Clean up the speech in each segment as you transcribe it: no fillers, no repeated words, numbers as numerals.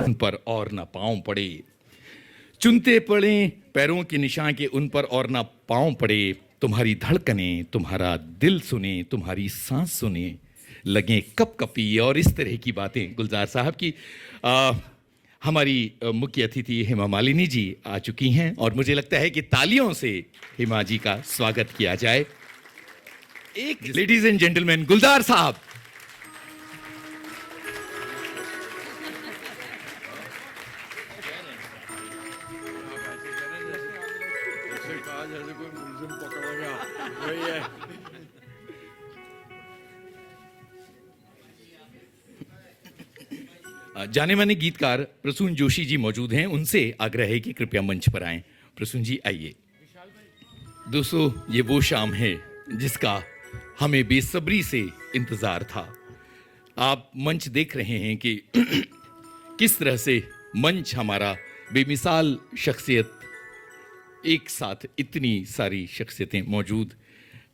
उन पर और न पाँव पड़े, चुनते पड़े पैरों के निशान के उन पर और न पाँव पड़े। तुम्हारी धड़कनें, तुम्हारा दिल सुने, तुम्हारी सांस सुने, लगे कप कपी और इस तरह की बातें गुलजार साहब की। हमारी मुख्य अतिथि हेमा मालिनी जी आ चुकी हैं और मुझे लगता है कि तालियों से हेमा जी का स्वागत किया जाए। एक लेडीज एंड जेंटलमैन, गुलजार साहब। जाने माने गीतकार प्रसून जोशी जी मौजूद हैं, उनसे आग्रह है कि कृपया मंच पर आएं। प्रसून जी आइए। दोस्तों, ये वो शाम है जिसका हमें बेसब्री से इंतजार था। आप मंच देख रहे हैं कि किस तरह से मंच हमारा बेमिसाल शख्सियत, एक साथ इतनी सारी शख्सियतें मौजूद,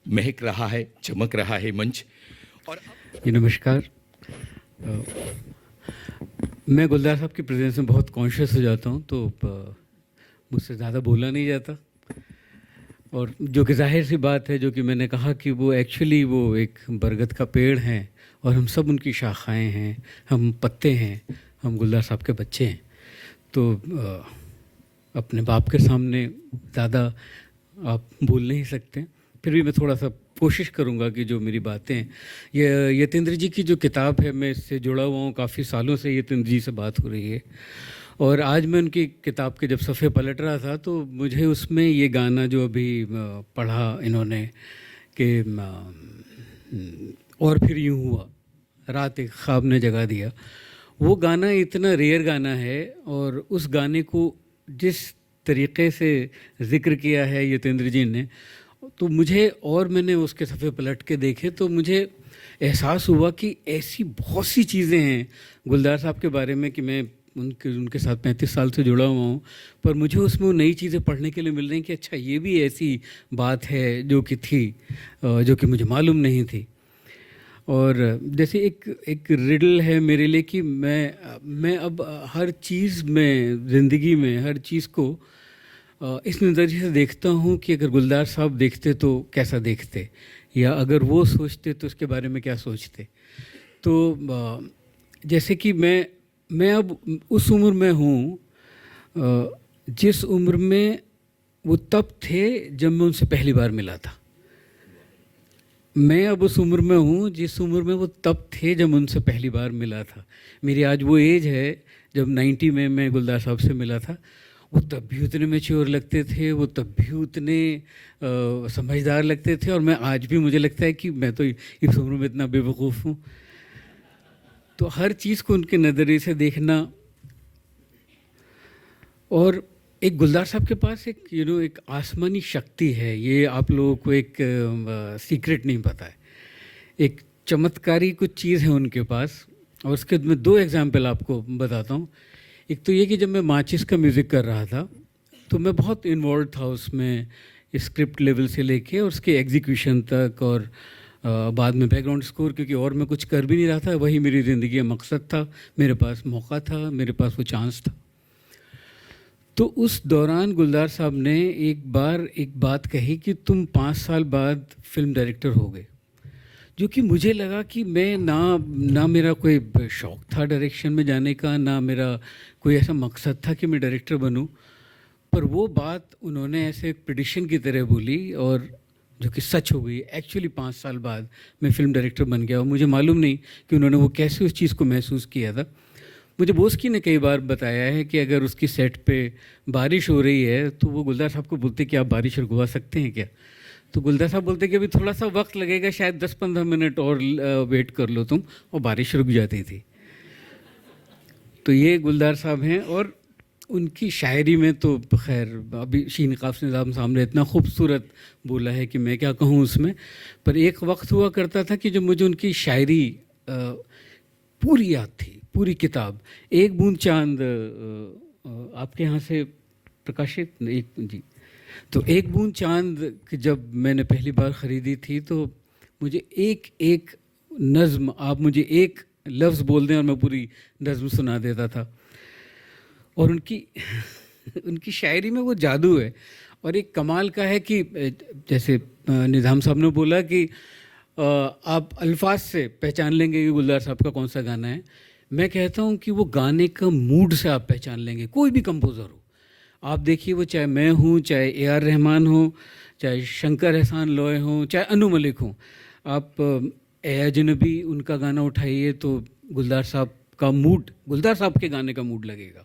महक रहा है, चमक रहा है मंच। और नमस्कार। मैं गुलजार साहब की प्रेजेंस में बहुत कॉन्शियस हो जाता हूँ, तो मुझसे ज़्यादा बोला नहीं जाता, और जो कि जाहिर सी बात है, जो कि मैंने कहा कि वो एक्चुअली वो एक बरगद का पेड़ हैं और हम सब उनकी शाखाएं हैं, हम पत्ते हैं, हम गुलजार साहब के बच्चे हैं। तो अपने बाप के सामने ज़्यादा आप बोल नहीं सकते, फिर भी मैं थोड़ा सा कोशिश करूंगा कि जो मेरी बातें हैं, ये यतेंद्र जी की जो किताब है, मैं इससे जुड़ा हुआ हूँ, काफ़ी सालों से यतेंद्र जी से बात हो रही है, और आज मैं उनकी किताब के जब सफ़े पलट रहा था तो मुझे उसमें ये गाना जो अभी पढ़ा इन्होंने कि और फिर यूँ हुआ, रात एक ख्वाब ने जगा दिया, वो गाना इतना रेयर गाना है, और उस गाने को जिस तरीक़े से ज़िक्र किया है यतेंद्र जी ने, तो मुझे, और मैंने उसके सफ़े पलट के देखे तो मुझे एहसास हुआ कि ऐसी बहुत सी चीज़ें हैं गुलजार साहब के बारे में कि मैं उनके साथ 35 साल से जुड़ा हुआ हूँ, पर मुझे उसमें वो नई चीज़ें पढ़ने के लिए मिल रही हैं कि अच्छा ये भी ऐसी बात है जो कि थी, जो कि मुझे मालूम नहीं थी। और जैसे एक रिडल है मेरे लिए कि मैं अब हर चीज़ में, ज़िंदगी में हर चीज़ को इस नज़रिए से देखता हूँ कि अगर गुलजार साहब देखते तो कैसा देखते, या अगर वो सोचते तो उसके बारे में क्या सोचते। तो जैसे कि मैं अब उस उम्र में हूँ जिस उम्र में वो तब थे जब मैं उनसे पहली बार मिला था। मैं अब उस उम्र में हूँ जिस उम्र में वो तब थे जब उनसे पहली बार मिला था। मेरी आज वो एज है, जब 90 में मैं गुलजार साहब से मिला था, वो तब भी उतने मैच्योर लगते थे, वो तब भी उतने समझदार लगते थे, और मैं आज भी, मुझे लगता है कि मैं तो इस उम्र में इतना बेवकूफ़ हूँ। तो हर चीज़ को उनके नज़रिए से देखना, और एक गुलजार साहब के पास एक एक आसमानी शक्ति है, ये आप लोगों को एक सीक्रेट नहीं पता है, एक चमत्कारी कुछ चीज़ है उनके पास। और उसके मैं 2 एग्जाम्पल आपको बताता हूँ। एक तो ये कि जब मैं माचिस का म्यूज़िक कर रहा था तो मैं बहुत इन्वॉल्व था उसमें, स्क्रिप्ट लेवल से लेके और उसके एग्जीक्यूशन तक, और बाद में बैकग्राउंड स्कोर, क्योंकि और मैं कुछ कर भी नहीं रहा था, वही मेरी ज़िंदगी का मकसद था, मेरे पास मौका था, मेरे पास वो चांस था। तो उस दौरान गुलजार साहब ने एक बार एक बात कही कि तुम 5 साल बाद फिल्म डायरेक्टर हो गए, जो कि मुझे लगा कि मैं ना मेरा कोई शौक़ था डायरेक्शन में जाने का, ना मेरा कोई ऐसा मकसद था कि मैं डायरेक्टर बनूं, पर वो बात उन्होंने ऐसे एक प्रेडिक्शन की तरह बोली, और जो कि सच हो गई। एक्चुअली 5 साल बाद मैं फिल्म डायरेक्टर बन गया, और मुझे मालूम नहीं कि उन्होंने वो कैसे उस चीज़ को महसूस किया था। मुझे बोस्की ने कई बार बताया है कि अगर उसकी सेट पे बारिश हो रही है तो वो गुलजार साहब को बोलते कि आप बारिश रुकवा सकते हैं क्या, तो गुलजार साहब बोलते कि अभी थोड़ा सा वक्त लगेगा, शायद 10-15 मिनट और वेट कर लो तुम, और बारिश रुक जाती थी। तो ये गुलजार साहब हैं। और उनकी शायरी में तो खैर अभी शीन काफ निज़ाम साहब ने इतना खूबसूरत बोला है कि मैं क्या कहूँ उसमें, पर एक वक्त हुआ करता था कि जब मुझे उनकी शायरी पूरी याद थी, पूरी किताब। एक बूंद चांद आपके यहाँ से प्रकाशित, एक जी, तो एक बूंद चांद जब मैंने पहली बार ख़रीदी थी तो मुझे एक एक नज़्म, आप मुझे एक लफ्ज़ बोल दें और मैं पूरी नज़्म सुना देता था। और उनकी उनकी शायरी में वो जादू है। और एक कमाल का है कि जैसे निज़ाम साहब ने बोला कि आप अल्फाज से पहचान लेंगे कि गुलजार साहब का कौन सा गाना है। मैं कहता हूँ कि वो गाने का मूड से आप पहचान लेंगे, कोई भी कंपोज़र हो। आप देखिए, वो चाहे मैं हूँ, चाहे ए आर रहमान हो, चाहे शंकर एहसान लॉय हो, चाहे अनु मलिक हो, आप ए अजनबी उनका गाना उठाइए तो गुलजार साहब का मूड, गुलजार साहब के गाने का मूड लगेगा।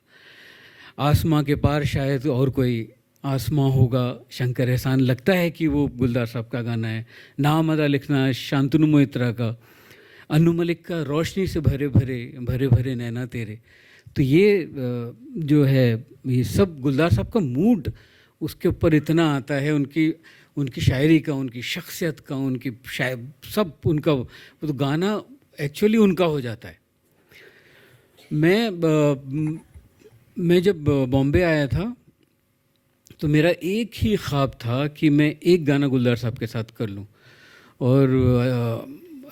आसमां के पार शायद और कोई आसमां होगा, शंकर एहसान, लगता है कि वो गुलजार साहब का गाना है। नाम अदा लिखना शांतनु मोहित्रा का, अनु मलिक का रोशनी से भरे भरे भरे भरे नैना तेरे। तो ये जो है, ये सब गुलजार साहब का मूड उसके ऊपर इतना आता है, उनकी उनकी शायरी का, उनकी शख्सियत का, उनकी सब उनका, वो तो गाना एक्चुअली उनका हो जाता है। मैं जब बॉम्बे आया था तो मेरा एक ही ख्वाब था कि मैं एक गाना गुलजार साहब के साथ कर लूं। और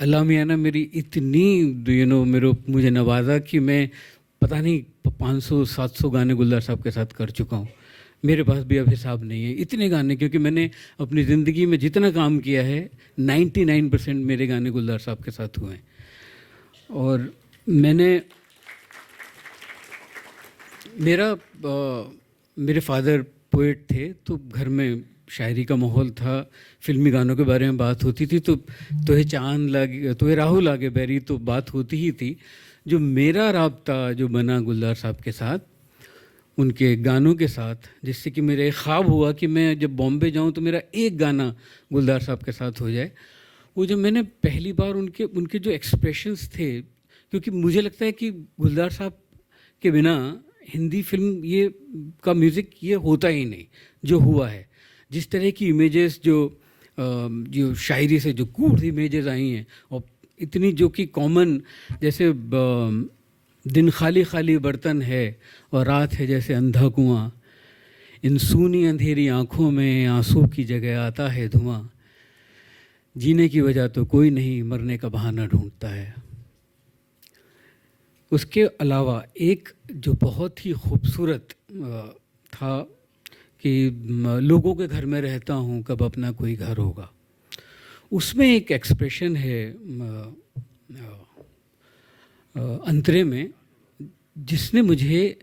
अल्लाह मियाँ ने मेरी इतनी मुझे नवाजा कि मैं पता नहीं 500-700 गाने गुलजार साहब के साथ कर चुका हूँ। मेरे पास भी अब हिसाब नहीं है इतने गाने, क्योंकि मैंने अपनी ज़िंदगी में जितना काम किया है 99% मेरे गाने गुलजार साहब के साथ हुए हैं। और मेरे फादर पोएट थे, तो घर में शायरी का माहौल था, फिल्मी गानों के बारे में बात होती थी, तो ये चांद लागे तो ये राहु लागे बैरी, तो बात होती ही थी। जो मेरा राब्ता जो बना गुलजार साहब के साथ, उनके गानों के साथ, जिससे कि मेरा एक ख्वाब हुआ कि मैं जब बॉम्बे जाऊं तो मेरा एक गाना गुलजार साहब के साथ हो जाए। वो जब मैंने पहली बार उनके जो एक्सप्रेशंस थे, क्योंकि मुझे लगता है कि गुलजार साहब के बिना हिंदी फिल्म ये का म्यूज़िक ये होता ही नहीं जो हुआ है। जिस तरह की इमेजेस जो शायरी से जो कूल इमेजेस आई हैं, और इतनी जो कि कॉमन, जैसे दिन खाली खाली बर्तन है और रात है जैसे अंधा कुआं, इन सूनी अंधेरी आँखों में आंसू की जगह आता है धुआं, जीने की वजह तो कोई नहीं, मरने का बहाना ढूंढता है। उसके अलावा एक जो बहुत ही खूबसूरत था कि लोगों के घर में रहता हूँ, कब अपना कोई घर होगा, उसमें एक एक्सप्रेशन है अंतरे में, जिसने मुझे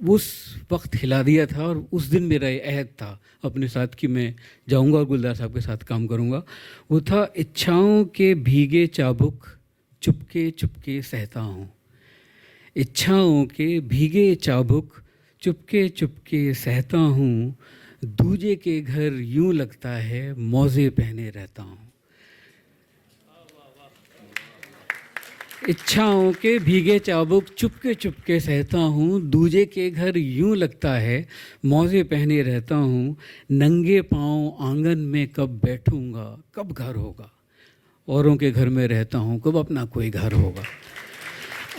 उस वक्त हिला दिया था। और उस दिन मेरा ये अहद था अपने साथ कि मैं जाऊंगा और गुलजार साहब के साथ काम करूंगा। वो था, इच्छाओं के भीगे चाबुक चुपके चुपके सहता हूँ, इच्छाओं के भीगे चाबुक चुपके चुपके सहता हूँ, दूजे के घर यूं लगता है मौजे पहने रहता हूँ। इच्छाओं के भीगे चाबुक चुपके चुपके सहता हूँ, दूजे के घर यूं लगता है मौजे पहने रहता हूँ, नंगे पाँव आंगन में कब बैठूंगा, कब घर होगा, औरों के घर में रहता हूँ, कब अपना कोई घर होगा।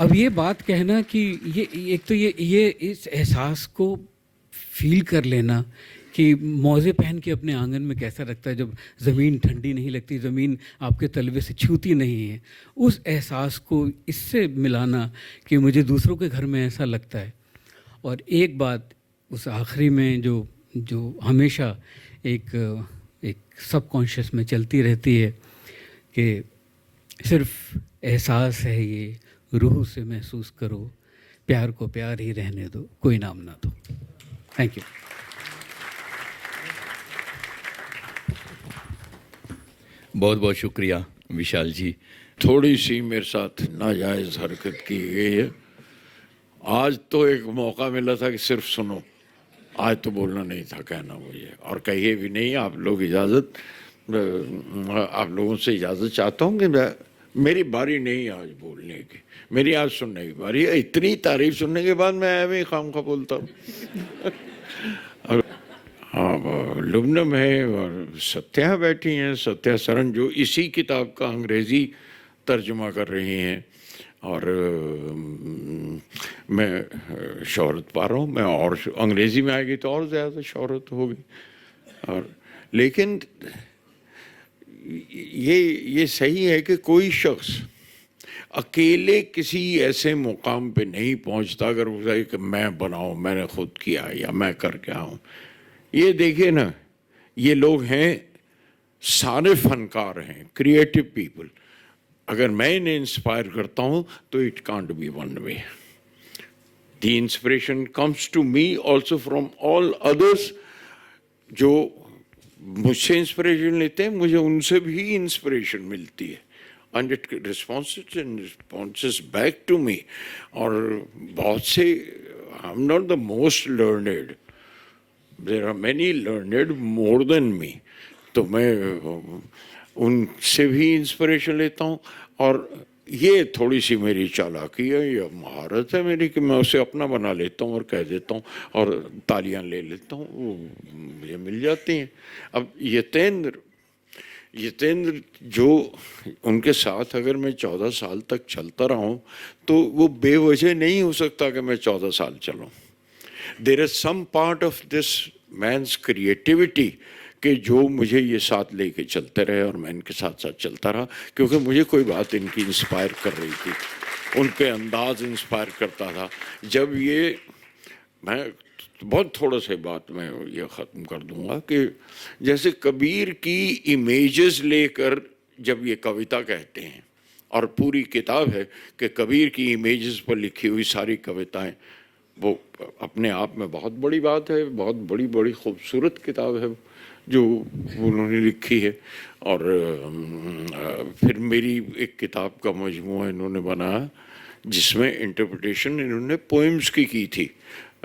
अब ये बात कहना कि ये एक तो ये इस एहसास को फील कर लेना कि मौजे पहन के अपने आंगन में कैसा लगता है जब ज़मीन ठंडी नहीं लगती, ज़मीन आपके तलवे से छूती नहीं है, उस एहसास को इससे मिलाना कि मुझे दूसरों के घर में ऐसा लगता है। और एक बात उस आखिरी में जो हमेशा एक सबकॉन्शियस में चलती रहती है कि सिर्फ एहसास है ये, रूह से महसूस करो, प्यार को प्यार ही रहने दो, कोई नाम ना दो। Thank you. बहुत बहुत शुक्रिया विशाल जी। थोड़ी सी मेरे साथ नाजायज़ हरकत की गई है। आज तो एक मौका मिला था कि सिर्फ सुनो, आज तो बोलना नहीं था, कहना मुझे, और कहिए भी नहीं। आप लोग इजाज़त, आप लोगों से इजाज़त चाहता हूँ कि मेरी बारी नहीं आज बोलने की, मेरी आज सुनने की बारी है। इतनी तारीफ सुनने के बाद मैं भी खामखा बोलता हूँ। हाँ, लुबनम है और सत्या बैठी हैं, सत्या सरन, जो इसी किताब का अंग्रेज़ी तर्जुमा कर रही हैं, और मैं शोहरत पा रहा हूँ। मैं और अंग्रेज़ी में आएगी तो और ज़्यादा शोहरत होगी। और लेकिन ये सही है कि कोई शख्स अकेले किसी ऐसे मुकाम पे नहीं पहुंचता अगर वो कहे कि मैं बनाऊं, मैंने खुद किया या मैं करके आऊं। ये देखिए ना, ये लोग हैं, सारे फनकार हैं, क्रिएटिव पीपल। अगर मैं इन्हें इंस्पायर करता हूं तो it can't be one way. The inspiration comes to me also from all others. जो मुझसे इंस्पिरेशन लेते हैं, मुझे उनसे भी इंस्पिरेशन मिलती है, and it responses back to me. और बहुत से, I am not the most learned, there are many learned more than me, तो मैं उनसे भी इंस्पिरेशन लेता हूँ। और ये थोड़ी सी मेरी चालाकी है या महारत है मेरी कि मैं उसे अपना बना लेता हूँ और कह देता हूँ और तालियां ले लेता हूँ, वो मुझे मिल जाती हैं। अब यतेंद्र जो उनके साथ अगर मैं 14 साल तक चलता रहा हूँ तो वो बेवजह नहीं हो सकता कि मैं 14 साल चलूँ। There is some part of this man's creativity कि जो मुझे ये साथ लेके चलते रहे और मैं इनके साथ साथ चलता रहा, क्योंकि मुझे कोई बात इनकी इंस्पायर कर रही थी, उनके अंदाज इंस्पायर करता था। जब ये, मैं बहुत थोड़ा सा बात में ये ख़त्म कर दूंगा कि जैसे कबीर की इमेजेस लेकर जब ये कविता कहते हैं, और पूरी किताब है कि कबीर की इमेजेस पर लिखी हुई सारी कविताएं, वो अपने आप में बहुत बड़ी बात है, बहुत बड़ी बड़ी खूबसूरत किताब है जो उन्होंने लिखी है। और फिर मेरी एक किताब का मजमूआ इन्होंने बनाया जिसमें इंटरप्रिटेशन इन्होंने पोएम्स की थी,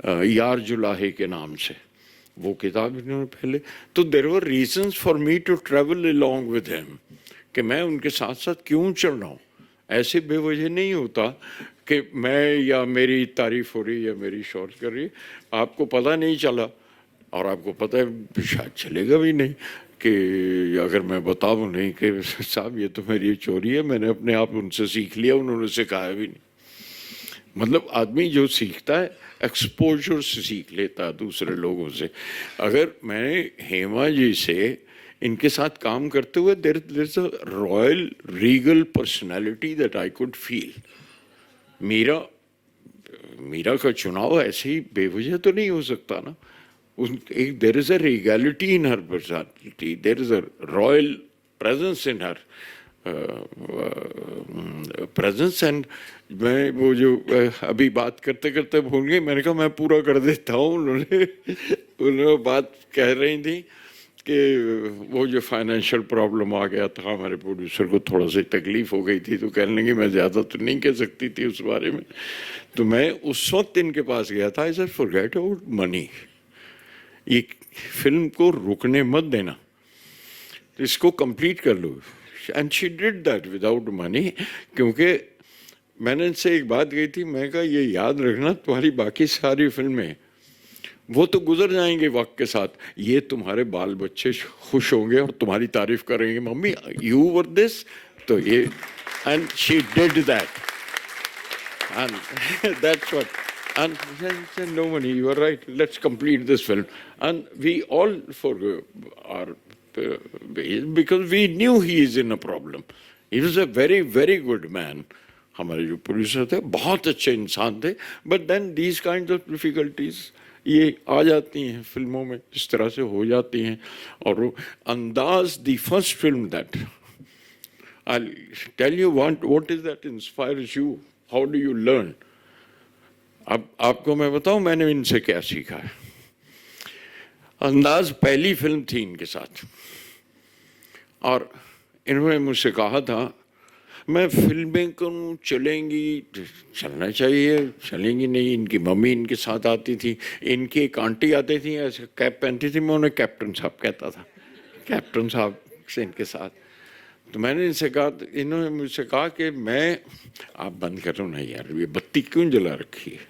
यार जुलाहे के नाम से, वो किताब इन्होंने पहले। तो there were reasons for me to travel along with him, कि मैं उनके साथ साथ क्यों चल रहा हूँ। ऐसे बेवजह नहीं होता कि मैं या मेरी तारीफ हो रही या मेरी शौर्य कर रही, आपको पता नहीं चला, और आपको पता है शायद चलेगा भी नहीं कि अगर मैं बताऊँ नहीं कि साहब ये तो मेरी चोरी है, मैंने अपने आप उनसे सीख लिया, उन्होंने सिखाया भी नहीं। मतलब आदमी जो सीखता है एक्सपोजर से सीख लेता है दूसरे लोगों से। अगर मैं हेमा जी से इनके साथ काम करते हुए there is a royal regal personality that I could feel. Meera का चुनाव ऐसे ही बेवजह तो नहीं हो सकता ना। एक there is a regality in her personality, there is a royal presence in her presence. And मैं वो जो अभी बात करते करते भूल गई, मैंने कहा मैं पूरा कर देता हूँ। उन्होंने बात कह रही थी कि वो जो फाइनेंशियल प्रॉब्लम आ गया था, हमारे प्रोड्यूसर को थोड़ा सी तकलीफ हो गई थी, तो कहने लगी मैं ज़्यादा तो नहीं कह सकती थी उस बारे में। तो मैं उस वक्त इनके पास गया था, I said forget about money, ये फिल्म को रुकने मत देना, इसको कंप्लीट कर लो। And she did that without money, क्योंकि मैंने इनसे एक बात कही थी, मैं कहा ये याद रखना तुम्हारी बाकी सारी फिल्में वो तो गुजर जाएंगे वक्त के साथ, ये तुम्हारे बाल बच्चे खुश होंगे और तुम्हारी तारीफ करेंगे, मम्मी यू वर दिस, तो ये। And she did that, and that's what, and said, no money, you are right, let's complete this film. And we all forgave our because we knew he is in a problem. He was a very very good man. हमारे जो producer थे बहुत अच्छे इंसान थे, but then these kind of difficulties ये आ जाती हैं फिल्मों में, इस तरह से हो जाती हैं। और Andaz the first film that I tell you what is that inspires you, how do you learn. अब आपको मैं बताऊं मैंने इनसे क्या सीखा है। अंदाज पहली फिल्म थी इनके साथ, और इन्होंने मुझसे कहा था मैं फिल्में करूं, चलेंगी, चलना चाहिए, चलेंगी नहीं। इनकी मम्मी इनके साथ आती थी, इनकी एक आंटी आती थी, ऐसे कैप पहनती थी, मैं उन्हें कैप्टन साहब कहता था, कैप्टन साहब से इनके साथ। तो मैंने इनसे कहा, इन्होंने मुझसे कहा कि मैं, आप बंद करो ना यार, ये बत्ती क्यों जला रखी है।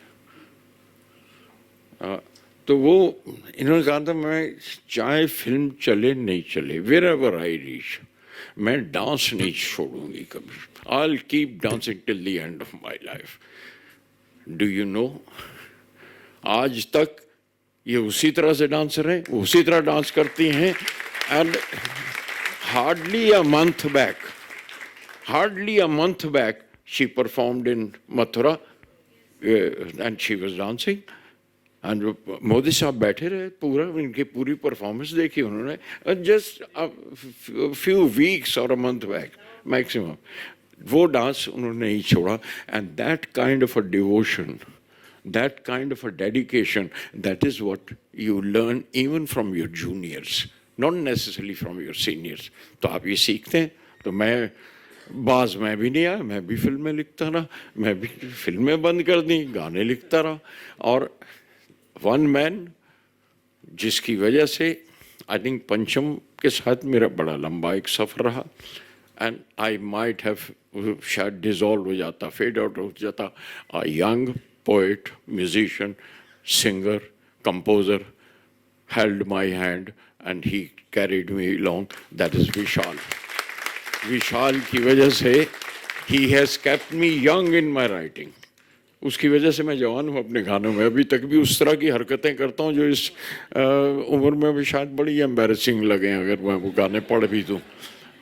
तो वो इन्होंने कहा था मैं चाहे फिल्म चले नहीं चले, वेयर एवर आई रीच, मैं डांस नहीं छोड़ूंगी कभी, I will keep dancing till the end of my life. Do you know, आज तक ये उसी तरह से डांसर हैं, उसी तरह डांस करती हैं। And hardly a month back She performed in Mathura and she was dancing. And Modi साहब बैठे रहे, पूरा इनकी पूरी परफॉर्मेंस देखी उन्होंने, जस्ट फ्यू वीक्स और अ मंथ बैक मैक्सिमम, वो डांस उन्होंने नहीं छोड़ा. And that kind of a devotion, that kind of a dedication, that is what you learn even from your juniors, not necessarily from your seniors. तो आप ये सीखते हैं. तो मैं भी नहीं आया, मैं भी फिल्में लिखता रहा, मैं भी फिल्में बंद कर दी, गाने लिखता रहा. और वन मैन, जिसकी वजह से आई थिंक पंचम के साथ मेरा बड़ा लंबा एक सफ़र रहा. एंड आई माइट हैव शायद डिज़ोल्व हो जाता, फेड आउट हो जाता. A young poet, musician, singer, composer held my hand and he carried me along. That is Vishal. Vishal की वजह से he has kept me young in my writing. उसकी वजह से मैं जवान हूँ अपने गानों में. अभी तक भी उस तरह की हरकतें करता हूँ जो इस उम्र में भी शायद बड़ी एम्बैरेसिंग लगे अगर मैं वो गाने पढ़ भी दूँ,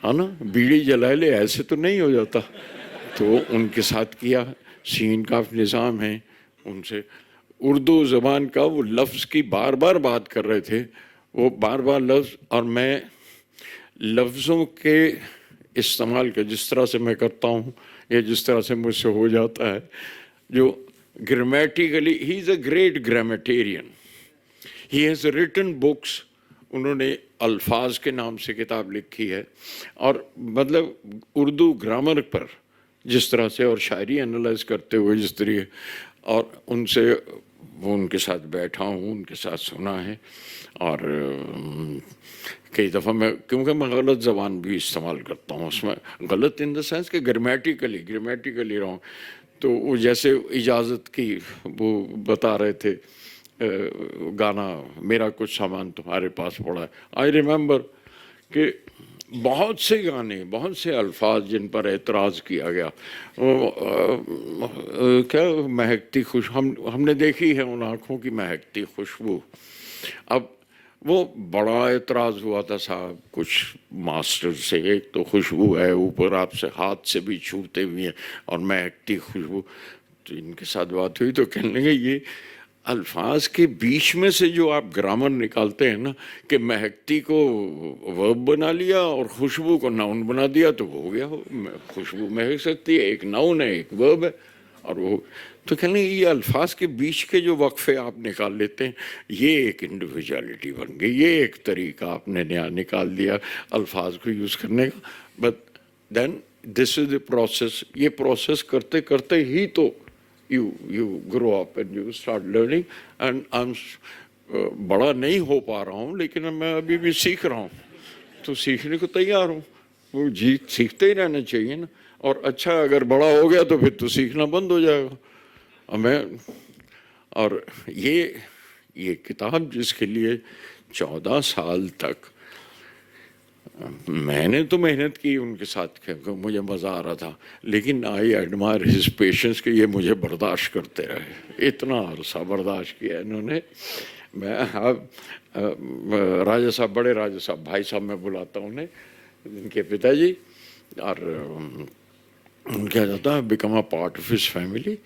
है ना. बीड़ी जला ले, ऐसे तो नहीं हो जाता. तो उनके साथ किया. सीन का निज़ाम है, उनसे उर्दू ज़बान का वो लफ्ज़ की बार बार बात कर रहे थे, वो बार बार लफ्ज़, और मैं लफ्ज़ों के इस्तेमाल का जिस तरह से मैं करता हूँ या जिस तरह से मुझसे हो जाता है, जो grammatically, he is a great grammarian. He has written books. उन्होंने अल्फाज के नाम से किताब लिखी है, और मतलब उर्दू ग्रामर पर जिस तरह से और शायरी एनालाइज करते हुए जिस तरीके, और उनसे वो उनके साथ बैठा हूँ, उनके साथ सुना है. और कई दफ़ा मैं, क्योंकि मैं गलत ज़बान भी इस्तेमाल करता हूँ, उसमें गलत इन द सेंस कि ग्रामेटिकली रॉन्ग. तो वो जैसे इजाज़त की वो बता रहे थे, गाना मेरा कुछ सामान तुम्हारे पास पड़ा है. आई रिमेंबर कि बहुत से गाने, बहुत से अल्फाज जिन पर एतराज़ किया गया, क्या महकती खुश, हमने देखी है उन आँखों की महकती खुशबू. अब वो बड़ा एतराज़ हुआ था साहब कुछ मास्टर से, एक तो खुशबू है, ऊपर आपसे हाथ से भी छूते हुए हैं, और महकती खुशबू. तो इनके साथ बात हुई तो कहने लगे ये अल्फाज के बीच में से जो आप ग्रामर निकालते हैं ना, कि महकती को वर्ब बना लिया और खुशबू को नाउन बना दिया, तो वो हो गया. खुशबू महक सकती है, एक नाउन है, एक वर्ब है. और वो तो कहने ये अल्फाज के बीच के जो वक्फे आप निकाल लेते हैं, ये एक इंडिविजुअलिटी बन गई, ये एक तरीका आपने नया निकाल दिया अल्फाज को यूज़ करने का. But then this is the process. ये प्रोसेस करते करते ही तो you grow up and you start learning. and I'm बड़ा नहीं हो पा रहा हूँ, लेकिन मैं अभी भी सीख रहा हूँ, तो सीखने को तैयार हूँ. वो सीखते ही रहना चाहिए ना. और अच्छा, अगर बड़ा हो गया तो फिर तो सीखना बंद हो जाएगा. और ये किताब जिसके लिए 14 साल तक मैंने तो मेहनत की उनके साथ, क्योंकि मुझे मज़ा आ रहा था, लेकिन आई एडमायर हिज पेशेंस कि ये मुझे बर्दाश्त करते रहे. इतना अरसा बर्दाश्त किया इन्होंने. मैं राजा साहब, बड़े राजा साहब, भाई साहब मैं बुलाता हूँ उन्हें, इनके पिताजी, और उनका जाता है become a part of his family.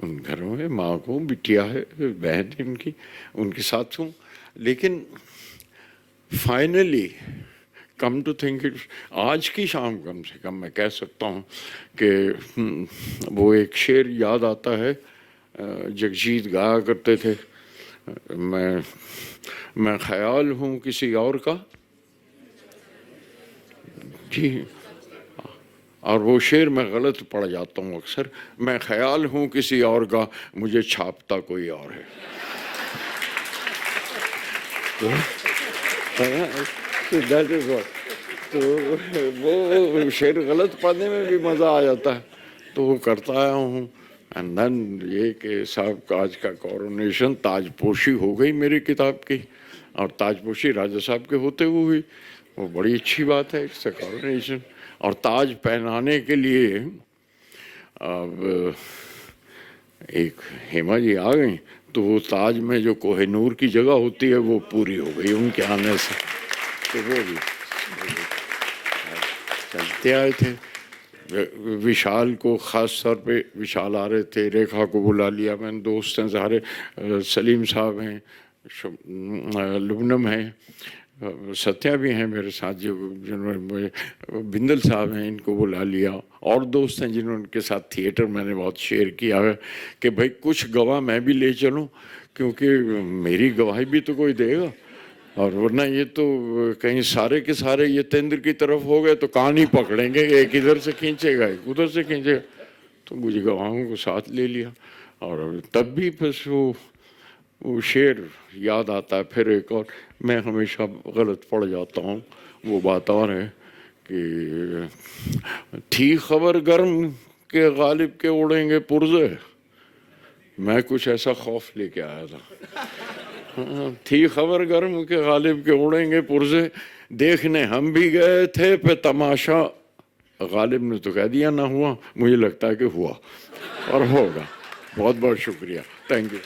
उन घरों में माँ को बिटिया है, बहन इनकी, उनके साथ हूँ. लेकिन finally come to think it, आज की शाम कम से कम मैं कह सकता हूँ कि वो एक शेर याद आता है, जगजीत गाया करते थे, मैं ख्याल हूँ किसी और का जी. और वो शेर मैं गलत पढ़ जाता हूँ अक्सर, मैं ख्याल हूँ किसी और का, मुझे छापता कोई और है. That is what. तो वो शेर गलत पढ़ने में भी मज़ा आ जाता है, तो वो करता आया हूँ. एंड देन ये कि साहब का आज का कोरोनेशन, ताजपोशी हो गई मेरी किताब की, और ताजपोशी राजा साहब के होते हुए हुई, वो बड़ी अच्छी बात है. It's a coronation. और ताज पहनाने के लिए अब एक हेमा जी आ गई, तो वो ताज में जो कोहिनूर की जगह होती है वो पूरी हो गई उनके आने से. तो वो भी चलते आए थे. विशाल को ख़ास तौर पे, विशाल आ रहे थे, रेखा को बुला लिया मैंने, दोस्त हैं सारे, सलीम साहब हैं, लुबनम हैं, सत्या भी हैं मेरे साथ, जो जिन्होंने, बिंदल साहब हैं, इनको बुला लिया, और दोस्त हैं जिन्होंने उनके साथ थिएटर मैंने बहुत शेयर किया है कि भाई कुछ गवाह मैं भी ले चलूँ, क्योंकि मेरी गवाही भी तो कोई देगा, और वरना ये तो कहीं सारे के सारे ये तेंद्र की तरफ हो गए तो कान ही पकड़ेंगे, एक इधर से खींचेगा एक उधर से खींचेगा। तो मुझे गवाहों को साथ ले लिया, और तब भी बस वो शेर याद आता है। फिर एक और, मैं हमेशा गलत पड़ जाता हूँ, वो बात और है कि थी खबर गर्म के गालिब के उड़ेंगे पुर्जे, मैं कुछ ऐसा खौफ लेके आया था। थी खबर गर्म के गालिब के उड़ेंगे पुर्जे, देखने हम भी गए थे पे तमाशा, गालिब ने तो कह दिया ना हुआ, मुझे लगता है कि हुआ और होगा। बहुत बहुत शुक्रिया, थैंक यू।